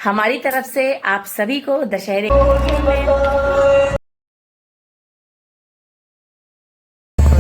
हमारी तरफ से आप सभी को दशहरे तो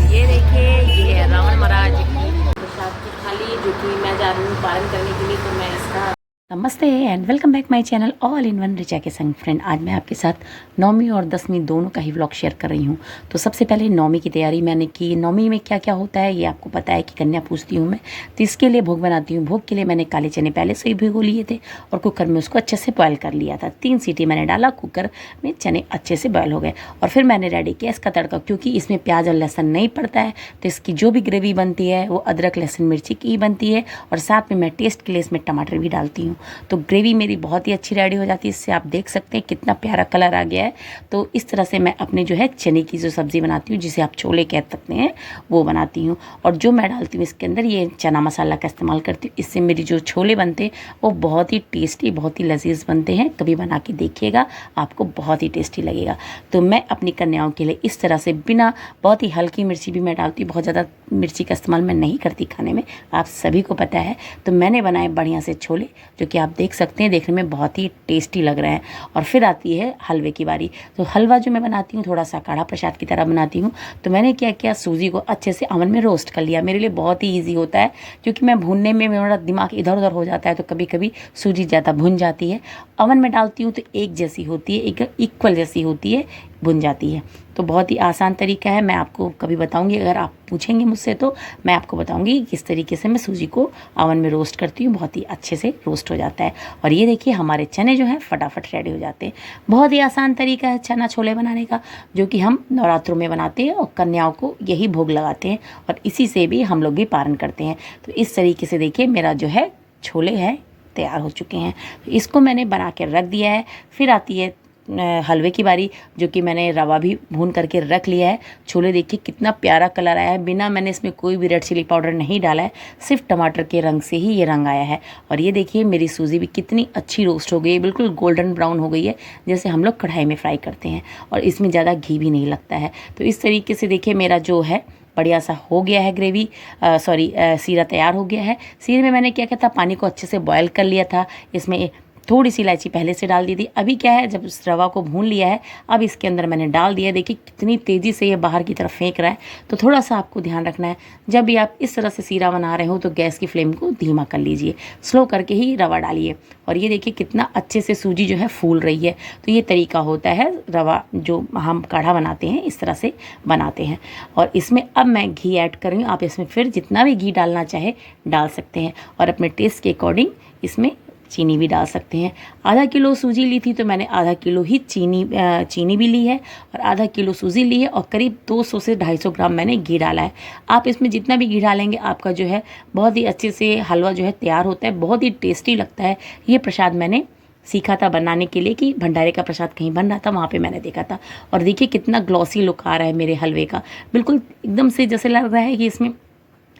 ये देखिए, ये है रावण महाराज की प्रसाद की थाली जो कि मैं जा रही हूँ पालन करने के लिए। तो मैं इसका नमस्ते and welcome back my channel all in one Richa के संग। फ्रेंड, आज मैं आपके साथ नौमी और दसवीं दोनों का ही व्लॉग शेयर कर रही हूँ। तो सबसे पहले नौमी की तैयारी मैंने की। नौमी में क्या क्या होता है ये आपको पता है कि कन्या पूजती हूँ मैं, तो इसके लिए भोग बनाती हूँ। भोग के लिए मैंने काले चने पहले से ही भिगो लिए थे और कुकर में उसको अच्छे से बॉयल कर लिया था। 3 सीटी मैंने डाला, कुकर में चने अच्छे से बॉयल हो गए और फिर मैंने रेडी किया इसका तड़का। क्योंकि इसमें प्याज और लहसुन नहीं पड़ता है तो इसकी जो भी ग्रेवी बनती है वो अदरक लहसुन मिर्ची की ही बनती है और साथ में मैं टेस्ट के लिए इसमें टमाटर भी डालती हूँ। तो ग्रेवी मेरी बहुत ही अच्छी रेडी हो जाती है। इससे आप देख सकते हैं कितना प्यारा कलर आ गया है। तो इस तरह से मैं अपने जो है चने की जो सब्ज़ी बनाती हूँ, जिसे आप छोले कह सकते हैं, वो बनाती हूँ। और जो मैं डालती हूँ इसके अंदर ये चना मसाला का इस्तेमाल करती हूँ। इससे मेरी जो छोले बनते हैं वो बहुत ही टेस्टी, बहुत ही लजीज बनते हैं। कभी बना के देखिएगा, आपको बहुत ही टेस्टी लगेगा। तो मैं अपनी कन्याओं के लिए इस तरह से बिना बहुत ही हल्की मिर्ची भी मैं डालती हूँ, बहुत ज़्यादा मिर्ची का इस्तेमाल मैं नहीं करती खाने में, आप सभी को पता है। तो मैंने बनाए बढ़िया से छोले जो कि आप देख सकते हैं, देखने में बहुत ही टेस्टी लग रहे हैं। और फिर आती है हलवे की बारी। तो हलवा जो मैं बनाती हूँ थोड़ा सा काढ़ा प्रसाद की तरह बनाती हूँ। तो मैंने क्या किया, सूजी को अच्छे से अवन में रोस्ट कर लिया। मेरे लिए बहुत ही ईजी होता है क्योंकि मैं भूनने में मेरा दिमाग इधर उधर हो जाता है, तो कभी कभी सूजी ज़्यादा भुन जाती है। अवन में डालती हूँ तो एक जैसी होती है, एक इक्वल जैसी होती है, भुन जाती है। तो बहुत ही आसान तरीका है, मैं आपको कभी बताऊंगी। अगर आप पूछेंगे मुझसे तो मैं आपको बताऊंगी किस तरीके से मैं सूजी को अवन में रोस्ट करती हूँ। बहुत ही अच्छे से रोस्ट हो जाता है। और ये देखिए हमारे चने जो हैं फटाफट रेडी हो जाते हैं। बहुत ही आसान तरीका है चना छोले बनाने का, जो कि हम नवरात्रों में बनाते हैं और कन्याओं को यही भोग लगाते हैं और इसी से भी हम लोग भी पारण करते हैं। तो इस तरीके से देखिए मेरा जो है छोले है तैयार हो चुके हैं। तो इसको मैंने बना के रख दिया है। फिर आती है हलवे की बारी, जो कि मैंने रवा भी भून करके रख लिया है। छोले देखिए कितना प्यारा कलर आया है, बिना मैंने इसमें कोई भी रेड चिली पाउडर नहीं डाला है, सिर्फ टमाटर के रंग से ही ये रंग आया है। और ये देखिए मेरी सूजी भी कितनी अच्छी रोस्ट हो गई है, बिल्कुल गोल्डन ब्राउन हो गई है, जैसे हम लोग कढ़ाई में फ्राई करते हैं। और इसमें ज़्यादा घी भी नहीं लगता है। तो इस तरीके से देखिए मेरा जो है बढ़िया सा हो गया है ग्रेवी, सीरा तैयार हो गया है। सीरे में मैंने क्या किया था, पानी को अच्छे से बॉयल कर लिया था। इसमें थोड़ी सी इलायची पहले से डाल दी थी। अभी क्या है, जब उस रवा को भून लिया है, अब इसके अंदर मैंने डाल दिया। देखिए कितनी तेज़ी से ये बाहर की तरफ फेंक रहा है। तो थोड़ा सा आपको ध्यान रखना है, जब भी आप इस तरह से सीरा बना रहे हो तो गैस की फ्लेम को धीमा कर लीजिए, स्लो करके ही रवा डालिए। और ये देखिए कितना अच्छे से सूजी जो है फूल रही है। तो ये तरीका होता है रवा जो हम काढ़ा बनाते हैं, इस तरह से बनाते हैं। और इसमें अब मैं घी ऐड कर रही हूँ। आप इसमें फिर जितना भी घी डालना चाहे डाल सकते हैं और अपने टेस्ट के अकॉर्डिंग इसमें चीनी भी डाल सकते हैं। आधा किलो सूजी ली थी तो मैंने आधा किलो ही चीनी भी ली है और आधा किलो सूजी ली है और करीब 200 से 250 ग्राम मैंने घी डाला है। आप इसमें जितना भी घी डालेंगे आपका जो है बहुत ही अच्छे से हलवा जो है तैयार होता है, बहुत ही टेस्टी लगता है। ये प्रसाद मैंने सीखा था बनाने के लिए, कि भंडारे का प्रसाद कहीं बन रहा था, वहाँ पे मैंने देखा था। और देखिए कितना ग्लॉसी लुक आ रहा है मेरे हलवे का, बिल्कुल एकदम से जैसे लग रहा है कि इसमें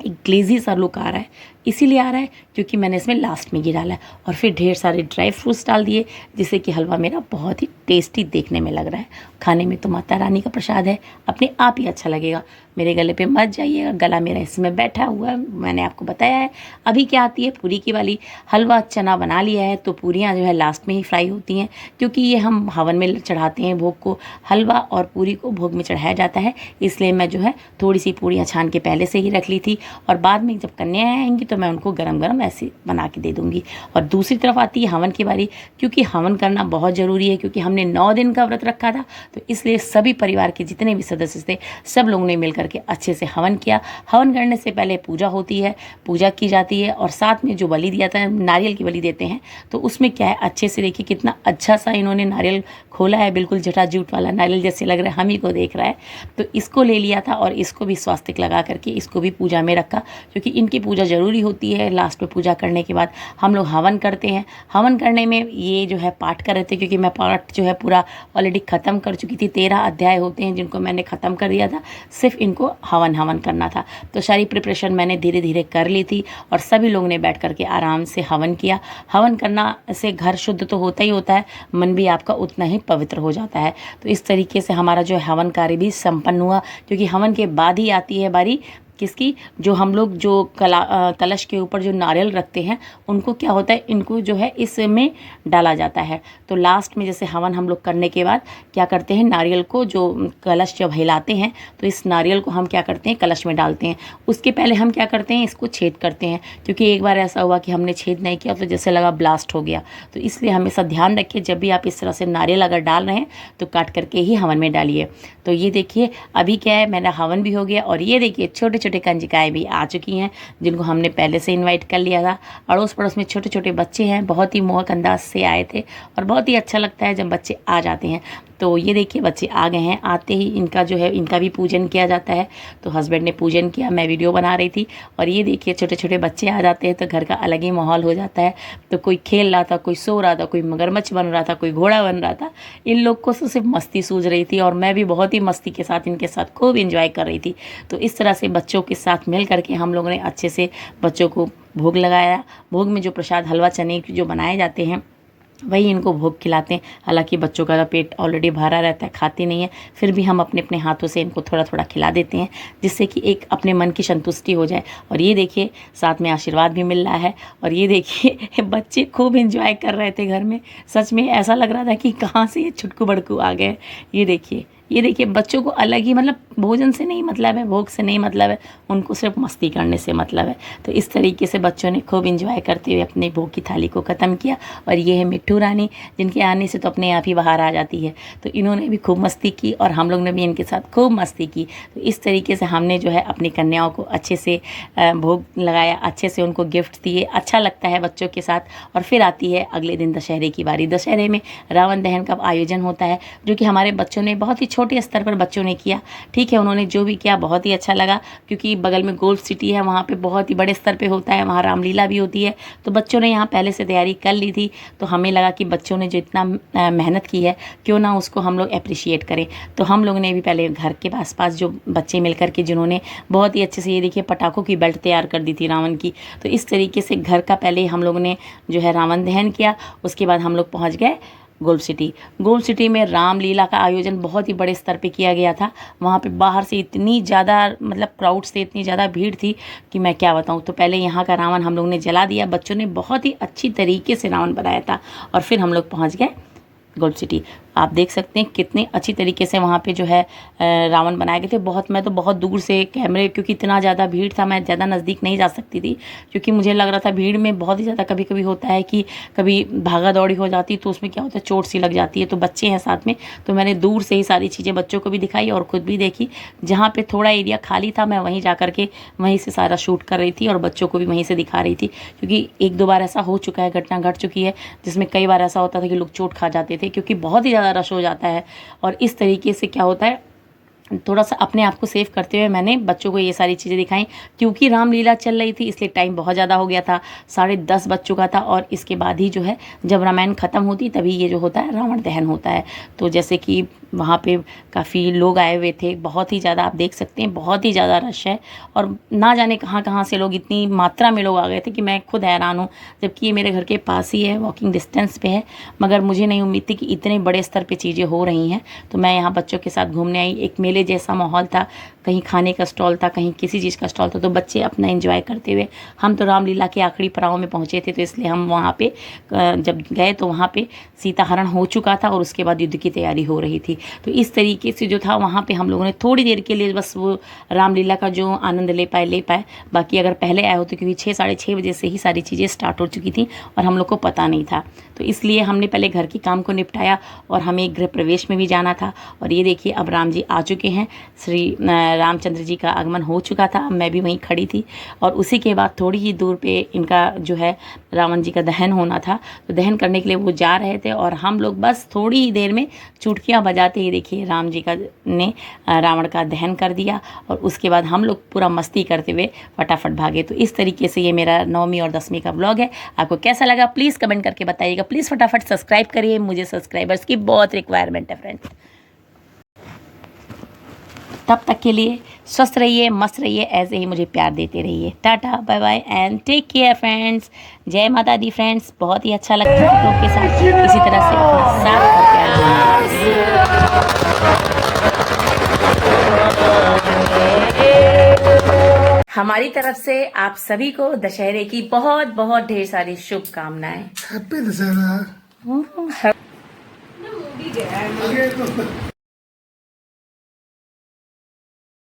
एक ग्लेजी सा लुक आ रहा है। इसीलिए आ रहा है क्योंकि मैंने इसमें लास्ट में घी डाला है और फिर ढेर सारे ड्राई फ्रूट्स डाल दिए, जिससे कि हलवा मेरा बहुत ही टेस्टी देखने में लग रहा है। खाने में तो माता रानी का प्रसाद है, अपने आप ही अच्छा लगेगा। मेरे गले पे मत जाइएगा, गला मेरा इसमें बैठा हुआ है, मैंने आपको बताया है। अभी क्या आती है पूरी की वाली। हलवा चना बना लिया है तो पूरियाँ जो है लास्ट में ही फ्राई होती हैं, क्योंकि ये हम हवन में चढ़ाते हैं भोग को। हलवा और पूरी को भोग में चढ़ाया जाता है, इसलिए मैं जो है थोड़ी सी पूरियाँ छान के पहले से ही रख ली थी और बाद में जब कन्याएँ आएंगी तो मैं उनको गरम गरम ऐसे बना के दे दूँगी। और दूसरी तरफ आती है हवन की बारी, क्योंकि हवन करना बहुत ज़रूरी है, क्योंकि हमने 9 दिन का व्रत रखा था। तो इसलिए सभी परिवार के जितने भी सदस्य थे सब लोगों ने मिलकर के अच्छे से हवन किया। हवन करने से पहले पूजा होती है, पूजा की जाती है और साथ में जो बलि दिया था, नारियल की बलि देते हैं, तो उसमें क्या है, अच्छे से देखिए कितना अच्छा सा इन्होंने नारियल खोला है, बिल्कुल जटाजूट वाला नारियल जैसे लग रहा है, हम ही को देख रहा है। तो इसको ले लिया था और इसको भी स्वास्तिक लगा करके इसको भी पूजा में रखा, क्योंकि इनकी पूजा ज़रूरी होती है। लास्ट में पूजा करने के बाद हम लोग हवन करते हैं। हवन करने में ये जो है पाठ कर रहे थे, क्योंकि मैं पाठ जो है पूरा ऑलरेडी ख़त्म कर चुकी थी। 13 अध्याय होते हैं जिनको मैंने ख़त्म कर दिया था, सिर्फ इनको हवन करना था। तो सारी प्रिपरेशन मैंने धीरे धीरे कर ली थी और सभी लोगों ने बैठ करके आराम से हवन किया। हवन करना से घर शुद्ध तो होता ही होता है, मन भी आपका उतना ही पवित्र हो जाता है। तो इस तरीके से हमारा जो है हवन कार्य भी संपन्न हुआ, क्योंकि हवन के बाद ही आती है बारी किसकी, जो हम लोग जो कलश के ऊपर जो नारियल रखते हैं उनको क्या होता है, इनको जो है इसमें डाला जाता है। तो लास्ट में जैसे हवन हम लोग करने के बाद क्या करते हैं, नारियल को जो कलश जब हिलाते हैं तो इस नारियल को हम क्या करते हैं, कलश में डालते हैं। उसके पहले हम क्या करते हैं, इसको छेद करते हैं, क्योंकि एक बार ऐसा हुआ कि हमने छेद नहीं किया तो जैसे लगा ब्लास्ट हो गया। तो इसलिए हमेशा ध्यान रखिए, जब भी आप इस तरह से नारियल अगर डाल रहे हैं तो काट करके ही हवन में डालिए। तो ये देखिए अभी क्या है, मेरा हवन भी हो गया और ये देखिए छोटे छोटे कंजिकाएँ भी आ चुकी हैं, जिनको हमने पहले से इन्वाइट कर लिया था। अड़ोस पड़ोस में छोटे छोटे बच्चे हैं, बहुत ही मोहक अंदाज से आए थे और बहुत ही अच्छा लगता है जब बच्चे आ जाते हैं। तो ये देखिए बच्चे आ गए हैं, आते ही इनका जो है इनका भी पूजन किया जाता है। तो हस्बैंड ने पूजन किया, मैं वीडियो बना रही थी और ये देखिए छोटे छोटे बच्चे आ जाते हैं तो घर का अलग ही माहौल हो जाता है। तो कोई खेल रहा था, कोई सो रहा था, कोई मगरमच्छ बन रहा था, कोई घोड़ा बन रहा था। इन लोग को तो सिर्फ मस्ती सूझ रही थी और मैं भी बहुत ही मस्ती के साथ इनके साथ खूब इंजॉय कर रही थी। तो इस तरह से बच्चों के साथ मिल करके हम लोगों ने अच्छे से बच्चों को भोग लगाया। भोग में जो प्रसाद हलवा चने की जो बनाए जाते हैं वही इनको भोग खिलाते हैं। हालांकि बच्चों का पेट ऑलरेडी भरा रहता है, खाते नहीं है, फिर भी हम अपने अपने हाथों से इनको थोड़ा थोड़ा खिला देते हैं, जिससे कि एक अपने मन की संतुष्टि हो जाए। और ये देखिए साथ में आशीर्वाद भी मिल रहा है। और ये देखिए बच्चे खूब एंजॉय कर रहे थे घर में, सच में ऐसा लग रहा था कि कहाँ से ये छुटकू बड़कू आ गए। ये देखिए बच्चों को अलग ही मतलब भोजन से नहीं मतलब है, भोग से नहीं मतलब है, उनको सिर्फ मस्ती करने से मतलब है। तो इस तरीके से बच्चों ने खूब इंजॉय करते हुए अपने भोग की थाली को ख़त्म किया। और ये है मिट्ठू रानी, जिनके आने से तो अपने आप ही बाहर आ जाती है। तो इन्होंने भी खूब मस्ती की और हम लोग ने भी इनके साथ खूब मस्ती की। तो इस तरीके से हमने जो है अपनी कन्याओं को अच्छे से भोग लगाया, अच्छे से उनको गिफ्ट दिए। अच्छा लगता है बच्चों के साथ। और फिर आती है अगले दिन दशहरे की बारी। दशहरे में रावण दहन का आयोजन होता है, जो कि हमारे बच्चों ने बहुत ही छोटे स्तर पर बच्चों ने किया। ठीक है, उन्होंने जो भी किया बहुत ही अच्छा लगा, क्योंकि बगल में गोल्फ सिटी है, वहाँ पे बहुत ही बड़े स्तर पे होता है, वहाँ रामलीला भी होती है। तो बच्चों ने यहाँ पहले से तैयारी कर ली थी। तो हमें लगा कि बच्चों ने जो इतना मेहनत की है, क्यों ना उसको हम लोग अप्रिशिएट करें। तो हम लोगों ने भी पहले घर के आस-पास जो बच्चे मिल कर के जिन्होंने बहुत ही अच्छे से, ये देखिए पटाखों की बेल्ट तैयार कर दी थी रावण की। तो इस तरीके से घर का पहले हम लोगों ने जो है रावण दहन किया। उसके बाद हम लोग पहुँच गए गोल्फ सिटी में रामलीला का आयोजन बहुत ही बड़े स्तर पे किया गया था। वहाँ पे बाहर से इतनी ज़्यादा मतलब क्राउड से इतनी ज़्यादा भीड़ थी कि मैं क्या बताऊँ। तो पहले यहाँ का रावण हम लोग ने जला दिया, बच्चों ने बहुत ही अच्छी तरीके से रावण बनाया था। और फिर हम लोग पहुँच गए गोल्फ सिटी। आप देख सकते हैं कितने अच्छी तरीके से वहाँ पे जो है रावण बनाए गए थे। मैं तो बहुत दूर से कैमरे, क्योंकि इतना ज़्यादा भीड़ था, मैं ज़्यादा नज़दीक नहीं जा सकती थी, क्योंकि मुझे लग रहा था भीड़ में बहुत ही ज़्यादा कभी कभी होता है कि कभी भागा दौड़ी हो जाती, तो उसमें क्या होता है चोट सी लग जाती है। तो बच्चे हैं साथ में, तो मैंने दूर से ही सारी चीज़ें बच्चों को भी दिखाई और ख़ुद भी देखी। जहाँ पर थोड़ा एरिया खाली था मैं वहीं जा करके वहीं से सारा शूट कर रही थी और बच्चों को भी वहीं से दिखा रही थी, क्योंकि एक दो बार ऐसा हो चुका है, घटना घट चुकी है, जिसमें कई बार ऐसा होता था कि लोग चोट खा जाते थे, क्योंकि बहुत ही ज़्यादा रश हो जाता है। और इस तरीके से क्या होता है, थोड़ा सा अपने आप को सेव करते हुए मैंने बच्चों को ये सारी चीज़ें दिखाई। क्योंकि रामलीला चल रही थी इसलिए टाइम बहुत ज़्यादा हो गया था, 10:30 बज चुका था। और इसके बाद ही जो है जब रामायण ख़त्म होती तभी ये जो होता है रावण दहन होता है। तो जैसे कि वहाँ पे काफ़ी लोग आए हुए थे, बहुत ही ज़्यादा, आप देख सकते हैं बहुत ही ज़्यादा रश है। और ना जाने कहाँ कहाँ से लोग, इतनी मात्रा में लोग आ गए थे कि मैं खुद हैरान हूँ, जबकि ये मेरे घर के पास ही है, वॉकिंग डिस्टेंस पे है। मगर मुझे नहीं उम्मीद थी कि इतने बड़े स्तर पे चीज़ें हो रही हैं। तो मैं यहाँ बच्चों के साथ घूमने आई। एक मेले जैसा माहौल था, कहीं खाने का स्टॉल था, कहीं किसी चीज़ का स्टॉल था। तो बच्चे अपना एंजॉय करते हुए, हम तो रामलीला के आखिरी पड़ाव में पहुँचे थे, तो इसलिए हम वहाँ पे जब गए तो वहाँ पे सीता हरण हो चुका था और उसके बाद युद्ध की तैयारी हो रही थी। तो इस तरीके से जो था वहाँ पे हम लोगों ने थोड़ी देर के लिए बस वो रामलीला का जो आनंद ले पाए। बाकी अगर पहले आए होते, क्योंकि 6 साढ़े 6 बजे से ही सारी चीज़ें स्टार्ट हो चुकी थी और हम लोग को पता नहीं था। तो इसलिए हमने पहले घर के काम को निपटाया और हमें गृह प्रवेश में भी जाना था। और ये देखिए अब राम जी आ चुके हैं, श्री रामचंद्र जी का आगमन हो चुका था। मैं भी वहीं खड़ी थी और उसी के बाद थोड़ी ही दूर पे इनका जो है रावण जी का दहन होना था। तो दहन करने के लिए वो जा रहे थे और हम लोग बस थोड़ी ही देर में चुटकियाँ बजाते ही देखिए राम जी का ने रावण का दहन कर दिया। और उसके बाद हम लोग पूरा मस्ती करते हुए फटाफट भागे। तो इस तरीके से ये मेरा 9वीं और 10वीं का ब्लॉग है। आपको कैसा लगा प्लीज़ कमेंट करके बताइएगा। प्लीज़ फटाफट सब्सक्राइब करिए, मुझे सब्सक्राइबर्स की बहुत रिक्वायरमेंट है फ्रेंड्स। तब तक के लिए स्वस्थ रहिए, मस्त रहिए, ऐसे ही मुझे प्यार देते रहिए। Tata, bye bye and take care friends. जय माता दी फ्रेंड्स। बहुत ही अच्छा लगता है आप लोग के साथ इसी तरह से अपना साथ और प्यार देना। हमारी तरफ से आप सभी को दशहरे की बहुत बहुत ढेर सारी शुभकामनाएं। हैप्पी दशहरा। ओह, आगे तो